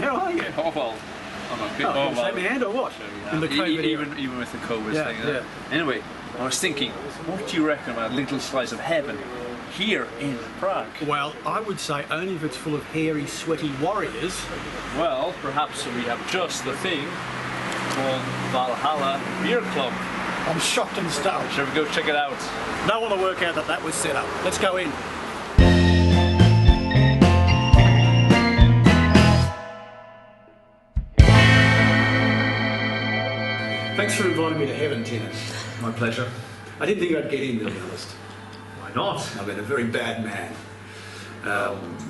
how are you? Oh, well, I'm okay. Oh, shake my hand or what? In the COVID even with the COVID thing. yeah. Anyway, I was thinking, what do you reckon about a little slice of heaven here in Prague? Well, I would say only if it's full of hairy, sweaty warriors. Well, perhaps we have just the thing called Valhalla Beer Club. I'm shocked and stunned. Shall we go check it out? No one will work out that that was set up. Let's go in. Thanks for inviting me to heaven, Tina. My pleasure. I didn't think I'd get in, to be honest. Why not? I've been a very bad man.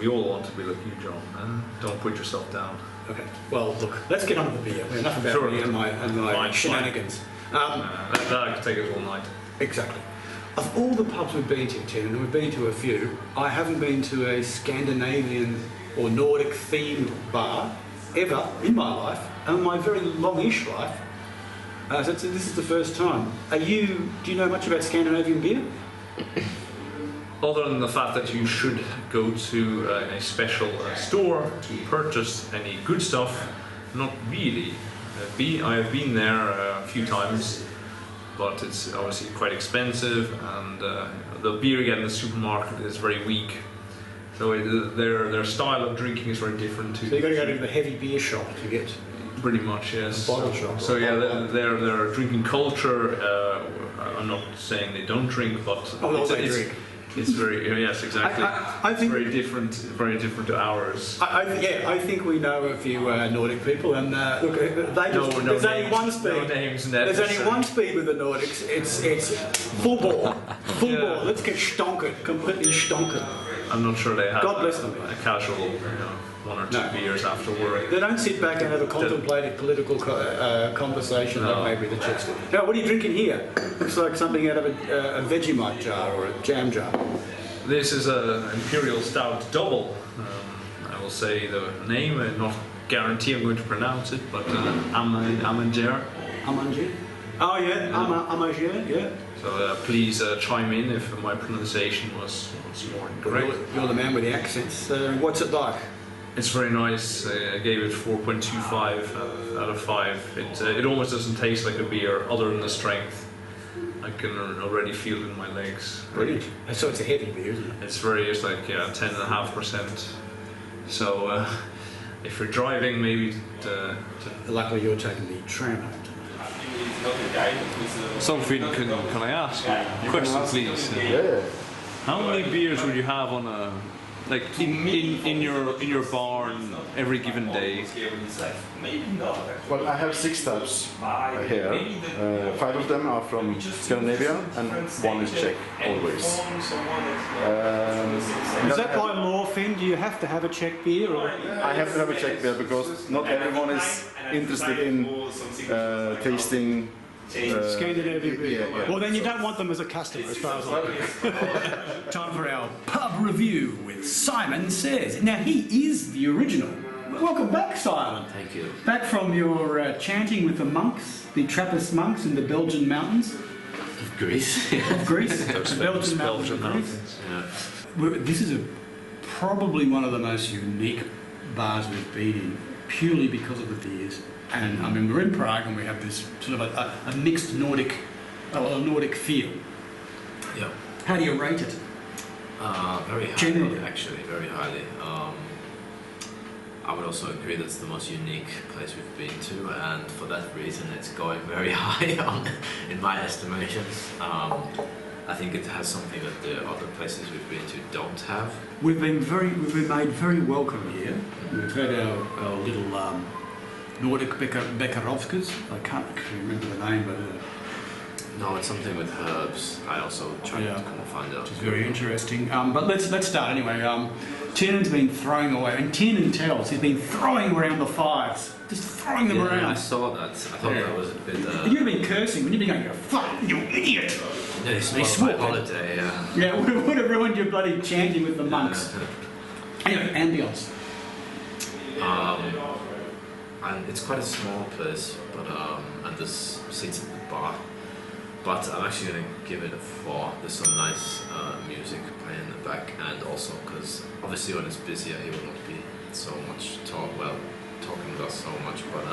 We all want to be like you, John. Don't put yourself down. Okay, well, look, let's get on with the beer. Enough about me and my shenanigans. That could take us all night. Exactly. Of all the pubs we've been to, Tim, and we've been to a few, I haven't been to a Scandinavian or Nordic themed bar ever in my life, and my very longish life. So this is the first time. Do you know much about Scandinavian beer? Other than the fact that you should go to a special store to purchase any good stuff, not really. I have been there a few times, but it's obviously quite expensive, and the beer you get in the supermarket is very weak. So their style of drinking is very different too. So you've got to go to the heavy beer shop to get. Pretty much, yes. Bottle shop. So yeah, their drinking culture. I'm not saying they don't drink, but they drink. It's very yes, exactly. I think it's very different to ours. I think we know a few Nordic people, and look, there's only one speed. No names there's only one speed with the Nordics. It's full ball, full ball. Let's get stonkered, completely stonkered. I'm not sure they have. God bless them. A casual, one or two beers after work. They don't sit back and have a contemplative political conversation like maybe the Czechs do. Now, what are you drinking here? Looks like something out of a Vegemite jar or a jam jar. This is an Imperial Stout Double. I will say the name, and not guarantee I'm going to pronounce it, but Amager. Amager? Oh yeah, Amager, yeah. So please chime in if my pronunciation was more incorrect. You're the man with the accents. What's it like? It's very nice. I gave it 4.25 out of 5. It almost doesn't taste like a beer, other than the strength. I can already feel it in my legs. Brilliant. So it's a heavy beer, isn't it? It's like 10.5%. So if you're driving, maybe. Luckily, you're taking the tram home tonight. Something can I ask you? A question, please? Yeah. How many beers would you have on a in your bar every given day? Well, I have 6 types here. 5 of them are from Scandinavia, and 1 is Czech, always. Is that by law, Finn? Do you have to have a Czech beer? Or? I have to have a Czech beer because not everyone is interested in tasting Scandinavian beer. Yeah. Well, then you don't want them as a customer, as far as I know. Time for our pub review with Simon Says. Now, he is the original. Welcome back, Simon. Thank you. Back from your chanting with the monks, the Trappist monks in the Belgian mountains. Of Greece. Of Greece. The Belgian mountains of Greece. Yeah. This is probably one of the most unique bars we've been in, purely because of the beers. And I mean, we're in Prague and we have this sort of a mixed Nordic feel. Yeah. How do you rate it? Very highly, Generally. actually, very highly. I would also agree that's the most unique place we've been to, and for that reason it's going very high in my estimations. I think it has something that the other places we've been to don't have. We've been made very welcome here. We've had our little Nordic Bekarovskas. I can't actually remember the name, but no, it's something with herbs. I also tried to kind of find out. Which is very interesting. But let's start anyway. Tiernan's been throwing away, and Tiernan tells he's been throwing around the 5s, just throwing them around. I saw that. I thought that was a bit. You've been cursing when you've been going, "You fuck, you idiot!" Yeah, they swore holiday. Yeah, would have ruined your bloody chanting with the monks. Anyway, ambience. And it's quite a small place, but and there's seats at the bar. But I'm actually going to give it a 4. There's some nice music playing in the back, and also because obviously when it's busier, it will not be so much talk. Well, talking about so much, but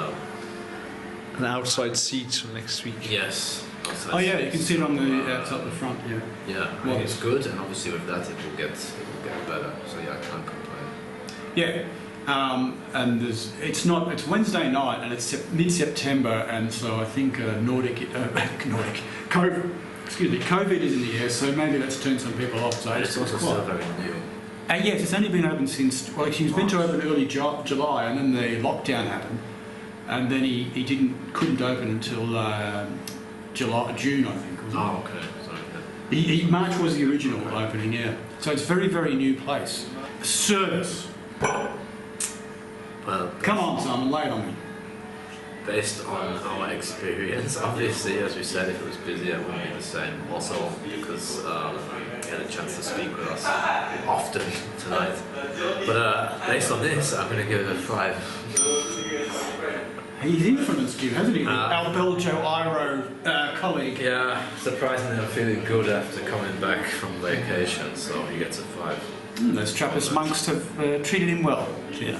An outside seat for next week. yes. Oh yeah, you can see it on the outside the front. Yeah. Yeah, I think it's good, and obviously with that it will get better. So yeah, I can't complain. Yeah. And it's Wednesday night and it's mid-September, and so I think Nordic, COVID is in the air, so maybe that's turned some people off. So And it's also still very new. yes, it's only been open since, well, she was meant to open early July, and then the lockdown happened, and then he couldn't open until June, I think. Wasn't Oh, okay. Sorry. March was the original opening, yeah. So it's a very, very new place. Service. Well, Come on, Simon, lay it on me. based on our experience, obviously, as we said, if it was busy, it wouldn't be the same. Also, because we had a chance to speak with us often tonight. But based on this, I'm going to give it a 5. He's influenced you, hasn't he? Our Belgio Iro colleague. Yeah, surprisingly, I'm feeling good after coming back from vacation, so he gets a 5. Those Trappist monks have treated him well. Yeah.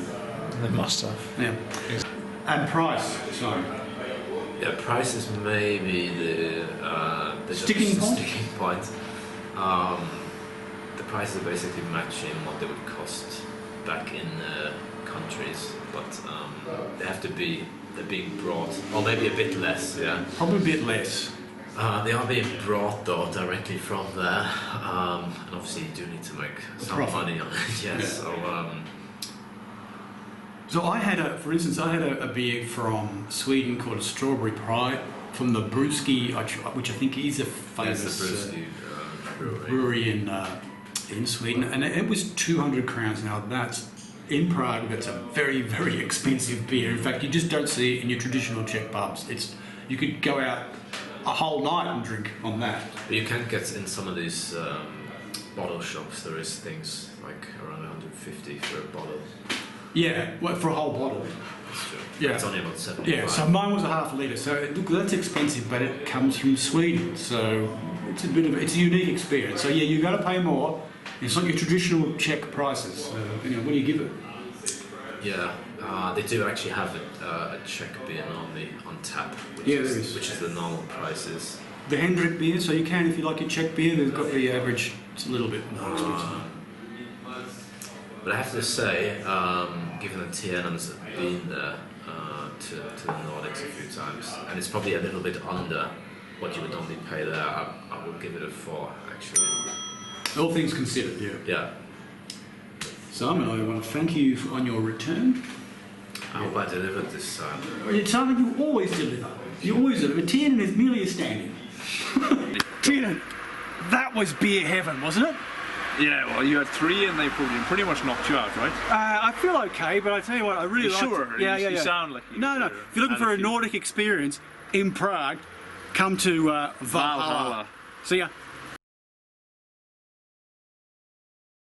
They must have. Yeah. And price, so. Yeah, price is maybe the Sticking point? Sticking point. The prices are basically matching what they would cost back in countries, but they're being brought, or maybe a bit less. Yeah. Probably a bit less. They are being brought though directly from there, and obviously you do need to make some profit. money on it. Yes. Yeah. So. So I had a beer from Sweden called a Strawberry Pride from the Brewski, which I think is a famous brewery in Sweden, and it was 200 crowns. Now that's in Prague. That's a very, very expensive beer. In fact, you just don't see it in your traditional Czech pubs. You could go out a whole night and drink on that. But you can get in some of these bottle shops. There is things like around 150 for a bottle. Yeah, well, for a whole bottle. That's true. Yeah. It's only about 75. Yeah, so mine was a half a litre. So look, that's expensive, but it comes from Sweden, so it's a unique experience. So yeah, you got to pay more. It's not your traditional Czech prices. What do you give it? Yeah, they do actually have a Czech beer normally on tap, which is the normal prices. The Hendrik beer, so you can, if you like your Czech beer, they've got the average. It's a little bit more expensive. But I have to say, given that Tienan's been there to the Nordics a few times, and it's probably a little bit under what you would normally pay there, I would give it a 4 actually. All things considered, yeah. Yeah. Simon, I want to thank you on your return. I hope I delivered this time. Simon, you always deliver. You always deliver. Tiernan is merely a stand-in. Tiernan, that was beer heaven, wasn't it? Yeah, well, you had 3 and they pretty much knocked you out, right? I feel okay, but I tell you what, I really like. Sure? You sound like you. No. If you're looking for a Nordic experience in Prague, come to Valhalla. Valhalla. See ya.